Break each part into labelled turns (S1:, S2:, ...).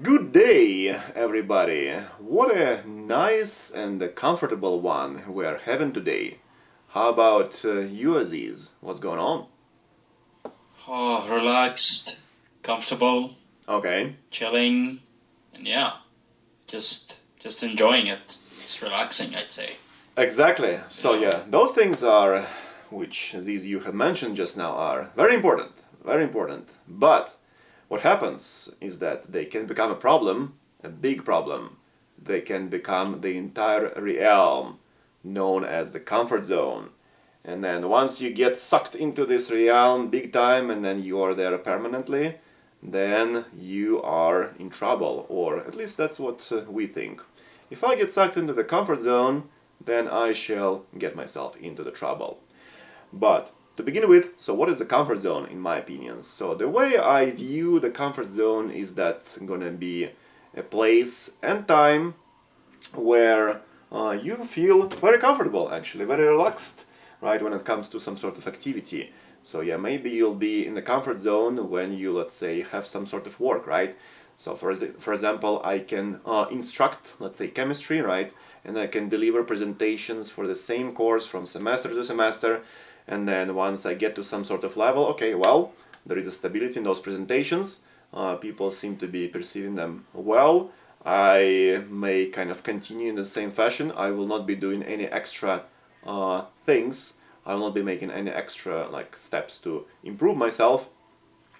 S1: Good day, everybody. What a nice and comfortable one we are having today. How about you, Aziz? What's going on?
S2: Oh, relaxed, comfortable,
S1: Okay,
S2: chilling, and yeah, just enjoying it. Just relaxing, I'd say.
S1: exactly.
S2: You
S1: So
S2: know.
S1: yeah, those things are, which Aziz you have mentioned just now, are very important, very important. But what happens is that they can become a problem, a big problem. They can become the entire realm known as the comfort zone. And then once you get sucked into this realm big time and then you are there permanently, then you are in trouble, or at least that's what we think. If I get sucked into the comfort zone, then I shall get myself into the trouble. But to begin with, so what is the comfort zone in my opinion? So the way I view the comfort zone is that gonna be a place and time where you feel very comfortable, actually, very relaxed, right, when it comes to some sort of activity. So yeah, maybe you'll be in the comfort zone when you, let's say, have some sort of work, right? So for example, I can instruct, let's say, chemistry, right? And I can deliver presentations for the same course from semester to semester. And then once I get to some sort of level, okay, well, there is a stability in those presentations. People seem to be perceiving them well. I may kind of continue in the same fashion. I will not be doing any extra things. I will not be making any extra like steps to improve myself,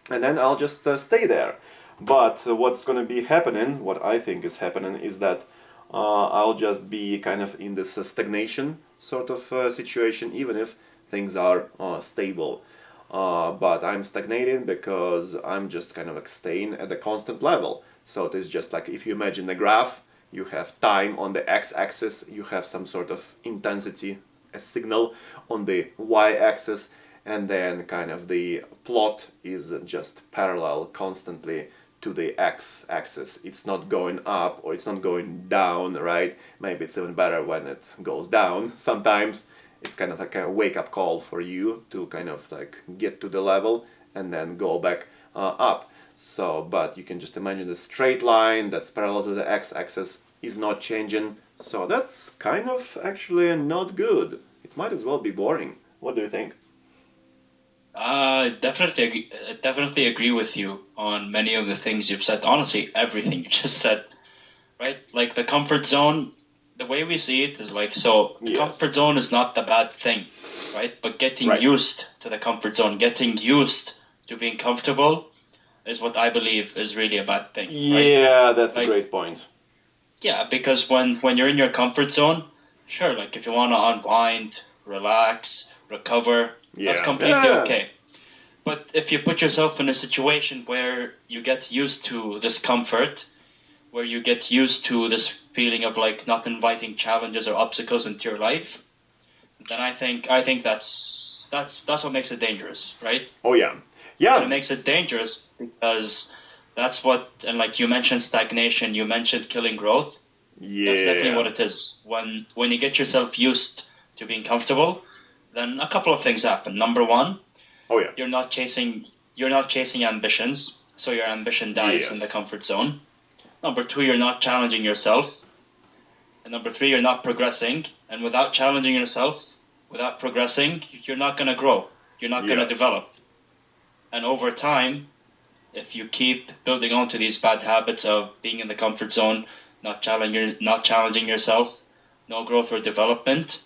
S1: and then I'll just stay there. But what's going to be happening, what I think is happening, is that I'll just be kind of in this stagnation sort of situation, even if things are stable. But I'm stagnating because I'm just kind of like staying at a constant level. So it is just like if you imagine a graph, you have time on the x-axis, you have some sort of intensity, a signal on the y-axis, and then kind of the plot is just parallel constantly to the x-axis. It's not going up or it's not going down, right? Maybe it's even better when it goes down. Sometimes it's kind of like a wake-up call for you to kind of like get to the level and then go back up. So, but you can just imagine the straight line that's parallel to the x-axis is not changing. So that's kind of actually not good. It might as well be boring. What do you think?
S2: Definitely agree with you on many of the things you've said. Honestly, everything you just said, right? Like the comfort zone, the way we see it is like so. The
S1: Yes.
S2: comfort zone is not the bad thing, right? But getting
S1: Right.
S2: used to the comfort zone, getting used to being comfortable, is what I believe is really a bad thing, right?
S1: Yeah, that's a
S2: Like
S1: great point.
S2: Yeah, because when you're in your comfort zone, sure, like if you want to unwind, relax, recover, that's
S1: Yeah.
S2: completely
S1: Yeah.
S2: okay. But if you put yourself in a situation where you get used to discomfort, where you get used to this feeling of like not inviting challenges or obstacles into your life, then I think that's what makes it dangerous, right?
S1: Oh yeah.
S2: And it
S1: Yeah.
S2: makes it dangerous because that's what, and like you mentioned stagnation, you mentioned killing growth. That's definitely
S1: Yeah.
S2: what it is. When you get yourself used to being comfortable, then a couple of things happen. Number one,
S1: Oh yeah.
S2: you're not chasing ambitions, so your ambition dies in the
S1: Yes.
S2: comfort zone. Number two, you're not challenging yourself. And number three, you're not progressing. And without challenging yourself, without progressing, you're not gonna grow. You're not gonna
S1: Yes.
S2: develop. And over time, if you keep building onto these bad habits of being in the comfort zone, not challenging yourself, no growth or development,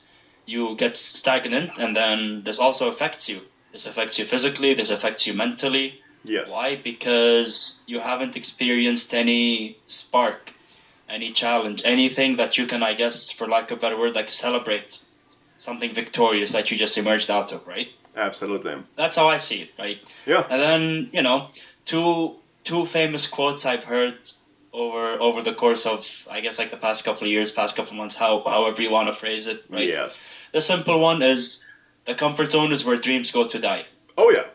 S2: you get stagnant, and then this also affects you. This affects you physically, this affects you mentally.
S1: Yes.
S2: Why? Because you haven't experienced any spark, any challenge, anything that you can, I guess, for lack of a better word, like celebrate something victorious that you just emerged out of, right?
S1: Absolutely.
S2: That's how I see it, right?
S1: Yeah.
S2: And then, two famous quotes I've heard over the course of, I guess, like the past couple of years, past couple of months, however you want to phrase it, right?
S1: Yes.
S2: The simple one is the comfort zone is where dreams go to die.
S1: Oh yeah.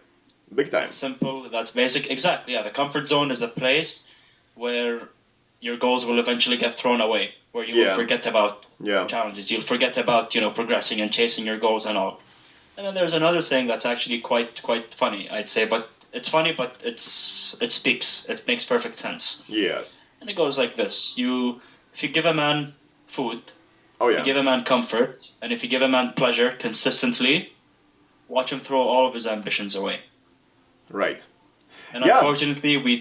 S1: Big time.
S2: That's simple, that's basic. Exactly, yeah. The comfort zone is a place where your goals will eventually get thrown away, where you will
S1: Yeah.
S2: forget about
S1: Yeah.
S2: challenges, you'll forget about, progressing and chasing your goals and all. And then there's another thing that's actually quite funny, I'd say, but it's funny, but it speaks. It makes perfect sense.
S1: Yes.
S2: And it goes like this. If you give a man food,
S1: Oh
S2: if you
S1: yeah.
S2: give a man comfort, and if you give a man pleasure consistently, watch him throw all of his ambitions away.
S1: Right.
S2: And
S1: Yeah.
S2: unfortunately, we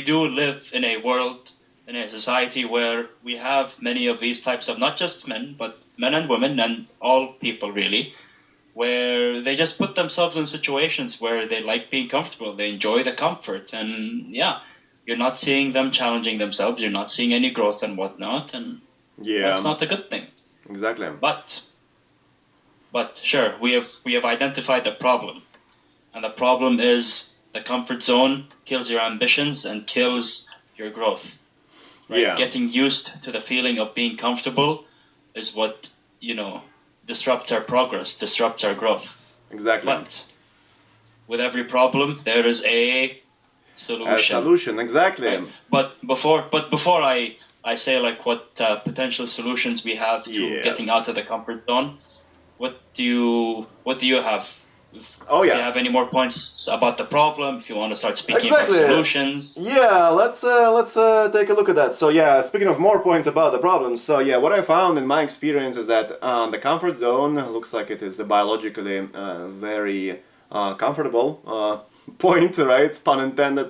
S2: do live in a world, in a society where we have many of these types of, not just men, but men and women and all people really, where they just put themselves in situations where they like being comfortable, they enjoy the comfort, and yeah, you're not seeing them challenging themselves, you're not seeing any growth and whatnot, and that's
S1: Yeah.
S2: not a good thing.
S1: Exactly.
S2: But sure, we have identified the problem, and the problem is the comfort zone kills your ambitions and kills your growth. Right?
S1: Yeah.
S2: Getting used to the feeling of being comfortable is what, disrupts our progress, disrupts our growth.
S1: Exactly.
S2: But with every problem, there is a solution.
S1: A solution, exactly.
S2: Right? But before I say like what potential solutions we have to
S1: Yes.
S2: getting out of the comfort zone, what do you have?
S1: Oh
S2: If
S1: yeah.
S2: you have any more points about the problem, if you want to start speaking
S1: Exactly.
S2: about solutions.
S1: Yeah, let's take a look at that. So yeah, speaking of more points about the problem. So yeah, what I found in my experience is that the comfort zone looks like it is a biologically very comfortable point, right? Pun intended.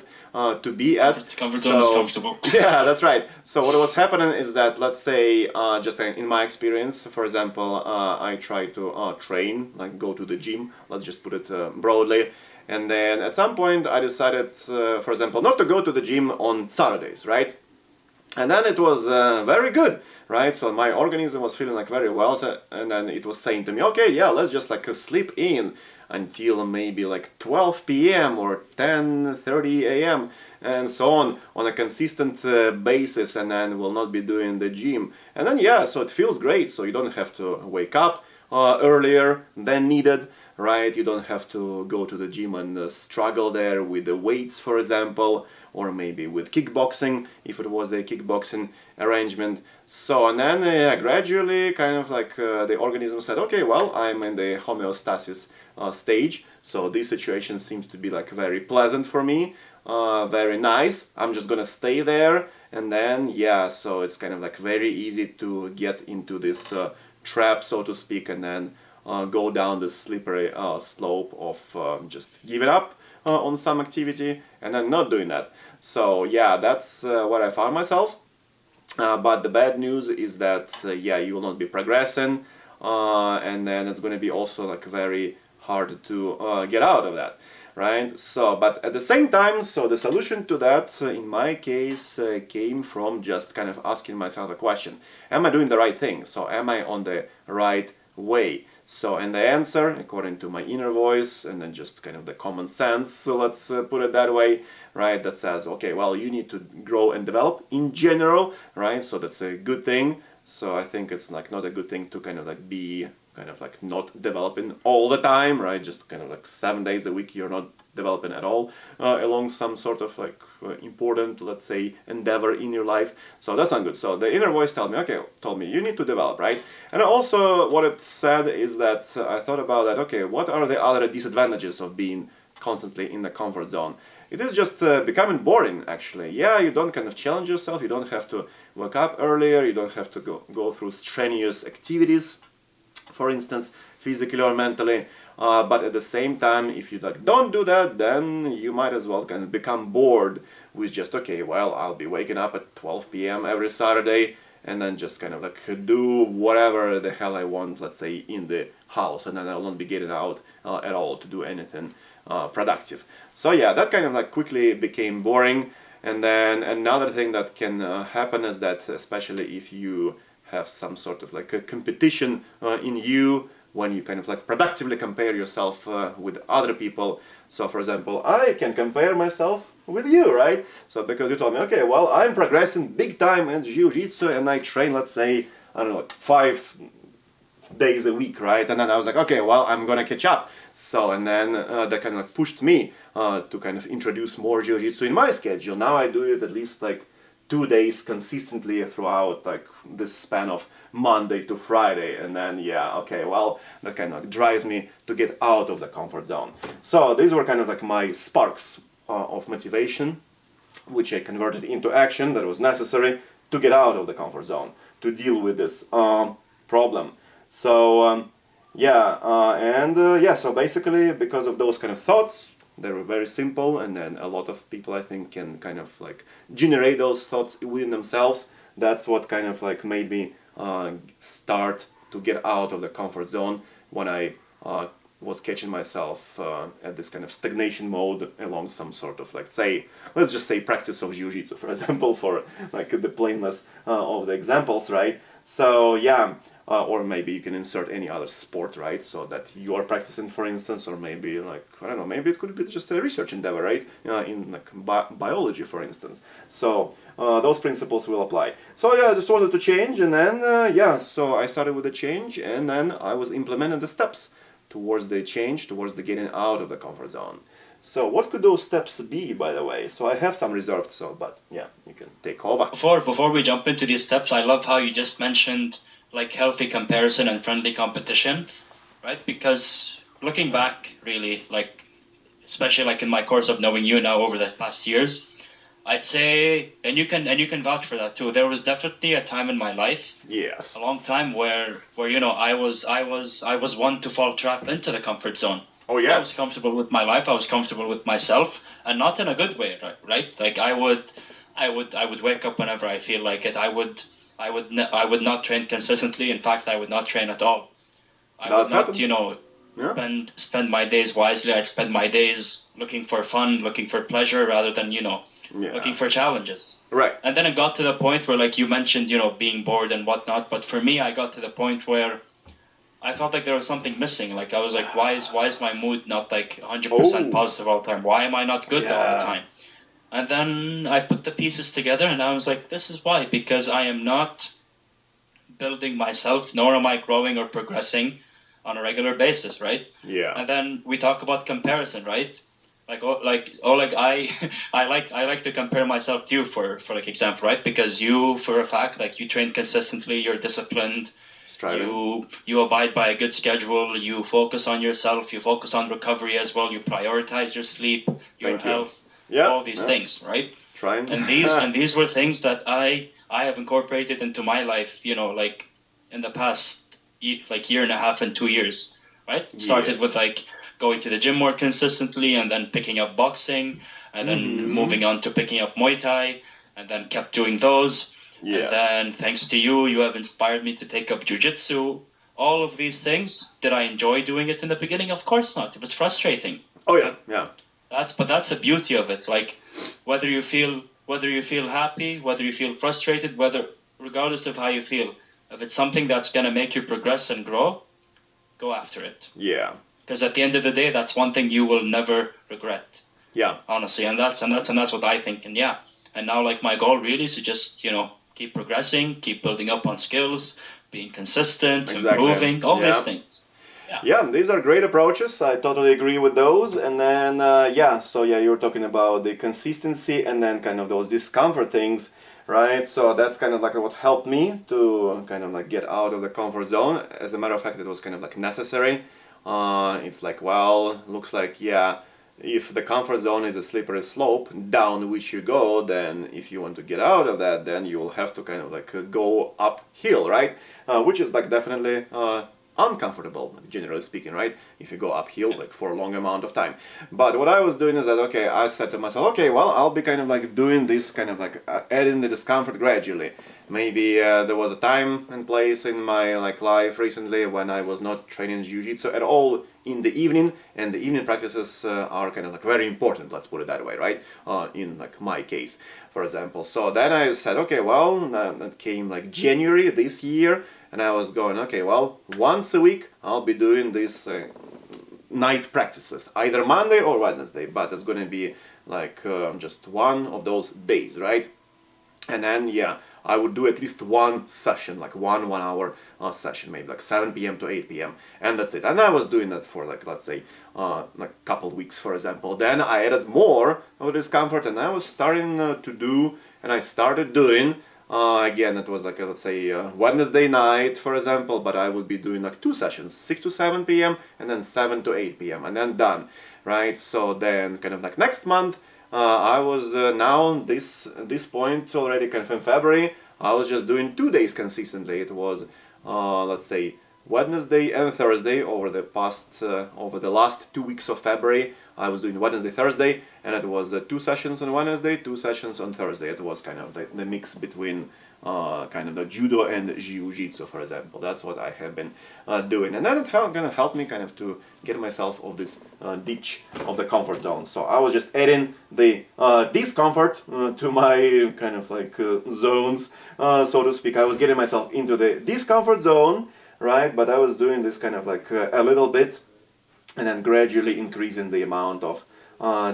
S1: To be at.
S2: Comfort zone is comfortable.
S1: Yeah, that's right. So what was happening is that, let's say, just in my experience, for example, I try to train, like go to the gym. Let's just put it broadly. And then at some point I decided, for example, not to go to the gym on Saturdays, right? And then it was very good, right? So my organism was feeling like very well, and then it was saying to me, okay, yeah, let's just like sleep in until maybe like 12 p.m. or 10:30 a.m. and so on a consistent basis, and then we'll not be doing the gym. And then yeah, so it feels great. So you don't have to wake up earlier than needed, right? You don't have to go to the gym and struggle there with the weights, for example, or maybe with kickboxing, if it was a kickboxing arrangement. So, and then gradually, kind of like the organism said, okay, well, I'm in the homeostasis stage, so this situation seems to be like very pleasant for me, very nice. I'm just gonna stay there, and then yeah, so it's kind of like very easy to get into this trap, so to speak, and then go down the slippery slope of just giving up on some activity and then not doing that. So yeah, that's what I found myself. But the bad news is that yeah, you will not be progressing, and then it's going to be also like very hard to get out of that, right? So, but at the same time, so the solution to that, in my case, came from just kind of asking myself a question: am I doing the right thing? So, am I on the right way? So, and the answer, according to my inner voice, and then just kind of the common sense, so let's put it that way, right? That says, okay, well, you need to grow and develop in general, right? So that's a good thing. So I think it's like not a good thing to kind of like be kind of like not developing all the time, right? Just kind of like 7 days a week you're not developing at all along some sort of like important, let's say, endeavor in your life. So that's not good. So the inner voice told me you need to develop, right? And also what it said is that I thought about that, okay, what are the other disadvantages of being constantly in the comfort zone? It is just becoming boring, actually. Yeah, you don't kind of challenge yourself, you don't have to wake up earlier, you don't have to go through strenuous activities, for instance, physically or mentally. But at the same time, if you like don't do that, then you might as well kind of become bored with just, okay, well, I'll be waking up at 12 p.m. every Saturday and then just kind of like do whatever the hell I want, let's say, in the house, and then I'll not be getting out at all to do anything productive. So yeah, that kind of like quickly became boring. And then another thing that can happen is that, especially if you have some sort of like a competition in you, when you kind of like productively compare yourself with other people. So for example, I can compare myself with you, right? So because you told me, okay, well, I'm progressing big time in jiu-jitsu and I train, let's say, I don't know, 5 days a week, right? And then I was like, okay, well, I'm gonna catch up. So, and then that kind of like pushed me to kind of introduce more jiu-jitsu in my schedule. Now I do it at least like 2 days consistently throughout like this span of Monday to Friday, and then yeah, okay, well, that kind of drives me to get out of the comfort zone. So these were kind of like my sparks of motivation which I converted into action that was necessary to get out of the comfort zone, to deal with this problem. So so basically because of those kind of thoughts, they were very simple, and then a lot of people, I think, can kind of like generate those thoughts within themselves. That's what kind of like made me start to get out of the comfort zone when I was catching myself at this kind of stagnation mode along some sort of, like, say, let's just say practice of jiu-jitsu, for example, for like the plainness of the examples, right? So yeah, or maybe you can insert any other sport, right? So that you are practicing, for instance, or maybe like, I don't know, maybe it could be just a research endeavor, right? In like biology, for instance. So those principles will apply. So yeah, I just wanted to change, and then so I started with the change, and then I was implementing the steps towards the change, towards the getting out of the comfort zone. So what could those steps be, by the way? So I have some reserved, but yeah, you can take over.
S2: Before we jump into these steps, I love how you just mentioned like healthy comparison and friendly competition, right? Because looking back, really, like especially like in my course of knowing you now over the past years, I'd say, and you can vouch for that too. There was definitely a time in my life,
S1: yes,
S2: a long time where I was one to fall trap into the comfort zone.
S1: Oh yeah,
S2: I was comfortable with my life. I was comfortable with myself, and not in a good way, right? Like I would wake up whenever I feel like it. I would not train consistently. In fact, I would not train at all. I would not, spend my days wisely. I'd spend my days looking for fun, looking for pleasure, rather than looking for challenges.
S1: Right.
S2: And then it got to the point where, like you mentioned, being bored and whatnot. But for me, I got to the point where I felt like there was something missing. Like I was like, why is my mood not like 100% positive all the time? Why am I not good all the time? And then I put the pieces together, and I was like, this is why. Because I am not building myself, nor am I growing or progressing on a regular basis, right?
S1: Yeah.
S2: And then we talk about comparison, right? I like to compare myself to you for like example, right? Because you, for a fact, like you train consistently, you're disciplined, you abide by a good schedule, you focus on yourself, you focus on recovery as well, you prioritize your sleep, your health, all these things, right? And these were things that I have incorporated into my life, like in the past year and a half and 2 years, right? Started with like going to the gym more consistently, and then picking up boxing, and then moving on to picking up Muay Thai, and then kept doing those. Yes. And then thanks to you have inspired me to take up jiu-jitsu. All of these things, did I enjoy doing it in the beginning? Of course not. It was frustrating.
S1: Oh yeah, yeah.
S2: That's the beauty of it. Like whether you feel happy, whether you feel frustrated, regardless of how you feel, if it's something that's gonna make you progress and grow, go after it.
S1: Yeah.
S2: Because at the end of the day, that's one thing you will never regret.
S1: Yeah.
S2: Honestly, and that's what I think. And yeah, and now like my goal really is to just keep progressing, keep building up on skills, being consistent, improving, all these things.
S1: Yeah, these are great approaches. I totally agree with those. And then you were talking about the consistency and then kind of those discomfort things, right? So that's kind of like what helped me to kind of like get out of the comfort zone. As a matter of fact, it was kind of like necessary. It's like, well, looks like, if the comfort zone is a slippery slope down which you go, then if you want to get out of that, then you will have to kind of like go uphill, right? Which is like definitely uncomfortable, generally speaking, right? If you go uphill like for a long amount of time. But what I was doing is that, okay, I said to myself, okay, well, I'll be kind of like doing this kind of like adding the discomfort gradually. Maybe there was a time and place in my like life recently when I was not training jiu-jitsu at all in the evening, and the evening practices are kind of like very important, let's put it that way, right? In like my case, for example. So then I said, okay, well, that came like January this year, and I was going, okay, well, once a week I'll be doing these night practices, either Monday or Wednesday, but it's going to be like just one of those days, right? And then, I would do at least one session, like one hour session, maybe like 7 p.m. to 8 p.m. And that's it. And I was doing that for like, let's say, like a couple weeks, for example. Then I added more of discomfort, and I was starting to do, and I started doing, again, it was like, let's say, Wednesday night, for example, but I would be doing like 2 sessions, 6 to 7 p.m. and then 7 to 8 p.m. and then done, right? So then kind of like next month, I was now this point already kind of in February. I was just doing 2 days consistently. It was let's say Wednesday and Thursday over the last 2 weeks of February. I was doing Wednesday, Thursday, and it was 2 sessions on Wednesday, 2 sessions on Thursday. It was kind of the mix between kind of the judo and jiu-jitsu, for example. That's what I have been doing, and then it kind of helped me kind of to get myself of this ditch of the comfort zone. So I was just adding the discomfort to my kind of like zones, so to speak. I was getting myself into the discomfort zone, right? But I was doing this kind of like a little bit, and then gradually increasing the amount of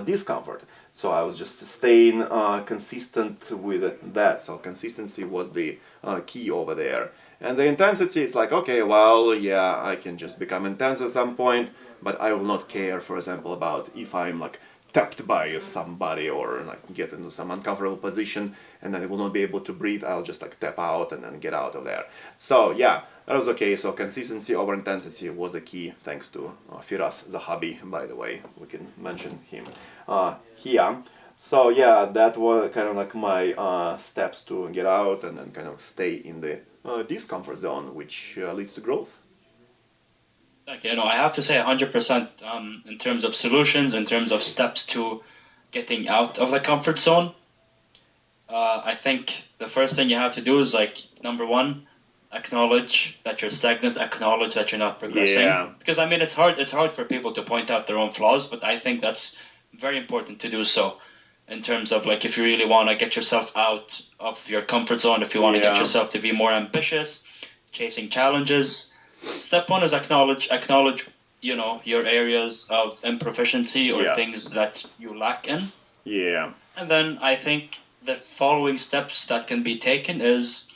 S1: discomfort. So I was just staying consistent with that. So consistency was the key over there. And the intensity, it's like, okay, well, yeah, I can just become intense at some point, but I will not care, for example, about if I'm like tapped by somebody or like get into some uncomfortable position and then I will not be able to breathe. I'll just like tap out and then get out of there. So yeah, that was okay. So consistency over intensity was a key, thanks to Firas Zahabi, by the way. We can mention him here. So yeah, that was kind of like my steps to get out and then kind of stay in the discomfort zone, which leads to growth.
S2: Okay, I have to say 100% in terms of solutions, in terms of steps to getting out of the comfort zone. I think the first thing you have to do is like, number one, acknowledge that you're stagnant, acknowledge that you're not progressing.
S1: Yeah.
S2: Because I mean, it's hard for people to point out their own flaws, but I think that's very important to do so in terms of like, if you really want to get yourself out of your comfort zone, if you want to get yourself to be more ambitious, chasing challenges. Step one is acknowledge, your areas of improficiency or things that you lack in.
S1: Yeah.
S2: And then I think the following steps that can be taken is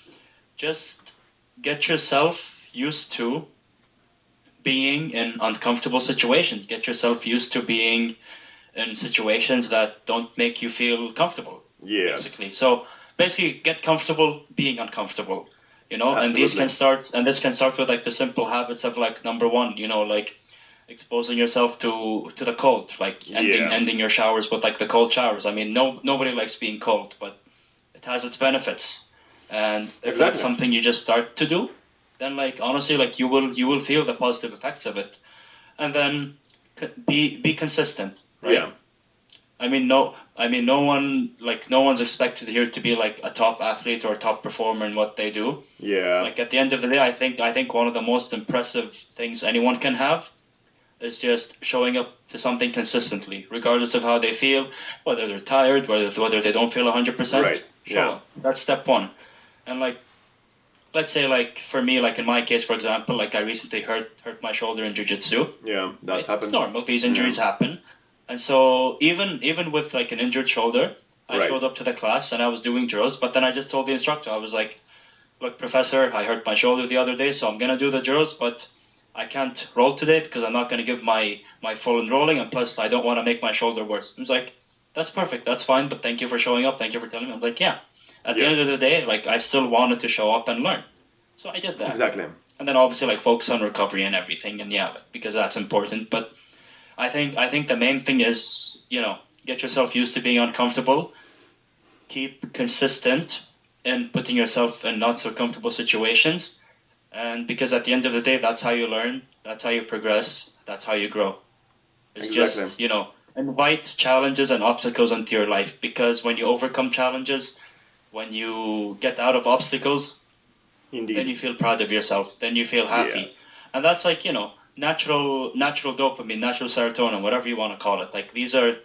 S2: just get yourself used to being in uncomfortable situations. Get yourself used to being in situations that don't make you feel comfortable.
S1: Yes.
S2: Basically. So basically get comfortable being uncomfortable.
S1: Absolutely.
S2: And this can start with like the simple habits of like, number one, like exposing yourself to the cold, like ending your showers with like the cold showers. I mean, nobody likes being cold, but it has its benefits. And if that's something you just start to do, then like honestly, like you will feel the positive effects of it. And then be consistent, right?
S1: Yeah.
S2: no one's expected here to be like a top athlete or a top performer in what they do.
S1: Yeah.
S2: Like at the end of the day, I think one of the most impressive things anyone can have is just showing up to something consistently, regardless of how they feel, whether they're tired, whether they don't feel 100%.
S1: Right.
S2: Show up. That's step one. And like, let's say like for me, like in my case, for example, like I recently hurt my shoulder in jiu-jitsu.
S1: Yeah, that's happened.
S2: It's normal. These injuries happen. And so even with like an injured shoulder, I showed up to the class and I was doing drills, but then I just told the instructor, I was like, look, professor, I hurt my shoulder the other day, so I'm going to do the drills, but I can't roll today because I'm not going to give my full enrolling, and plus I don't want to make my shoulder worse. He was like, that's perfect, that's fine, but thank you for showing up, thank you for telling me. I'm like, yeah. At the end of the day, like I still wanted to show up and learn. So I did that.
S1: Exactly.
S2: And then obviously like focus on recovery and everything, and because that's important. But I think the main thing is, get yourself used to being uncomfortable, keep consistent in putting yourself in not so comfortable situations, and because at the end of the day, that's how you learn, that's how you progress, that's how you grow. It's just, invite challenges and obstacles into your life, because when you overcome challenges, when you get out of obstacles,
S1: Indeed.
S2: then you feel proud of yourself, then you feel happy.
S1: Yes.
S2: And that's like, natural dopamine, natural serotonin, whatever you want to call it. Like these are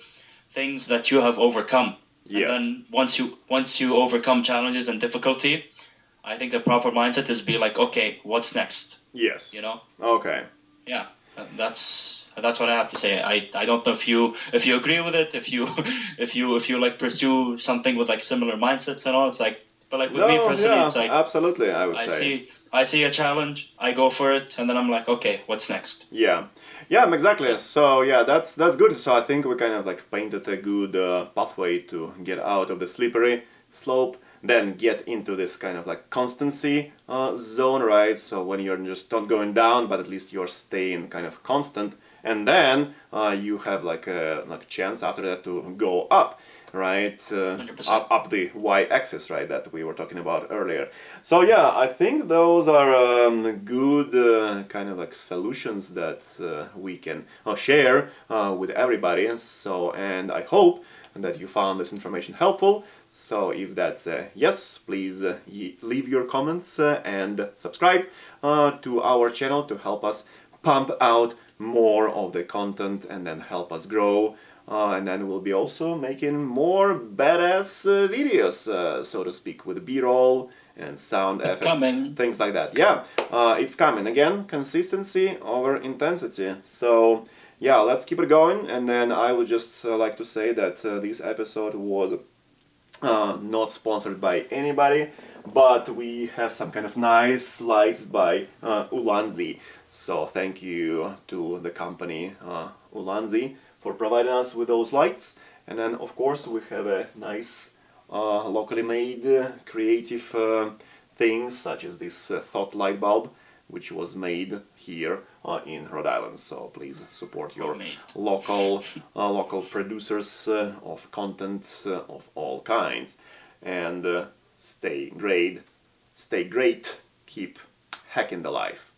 S2: things that you have overcome.
S1: Yes.
S2: And then once you overcome challenges and difficulty, I think the proper mindset is be like, okay, what's next?
S1: Yes. Okay.
S2: Yeah. That's what I have to say. I don't know if you agree with it, if you like pursue something with like similar mindsets and all. It's like, but like with me personally, it's like
S1: absolutely, I would say.
S2: I see a challenge, I go for it, and then I'm like, okay, what's next?
S1: Yeah, exactly. So yeah, that's good. So I think we kind of like painted a good pathway to get out of the slippery slope, then get into this kind of like constancy zone, right? So when you're just not going down, but at least you're staying kind of constant, and then you have like a chance after that to go up, right?
S2: 100%.
S1: Up the y-axis, right? That we were talking about earlier. So yeah, I think those are good kind of like solutions that we can share with everybody. And I hope that you found this information helpful. So if that's a yes, please leave your comments and subscribe to our channel to help us pump out more of the content and then help us grow. And then we'll be also making more badass videos, so to speak, with B-roll and sound effects,
S2: coming.
S1: things like that. Yeah, it's coming. Again, consistency over intensity. So yeah, let's keep it going. And then I would just like to say that this episode was not sponsored by anybody, but we have some kind of nice lights by Ulanzi. So thank you to the company Ulanzi for providing us with those lights. And then of course we have a nice locally made creative things such as this thought light bulb, which was made here in Rhode Island. So please support your local producers of content of all kinds, and stay great, keep hacking the life.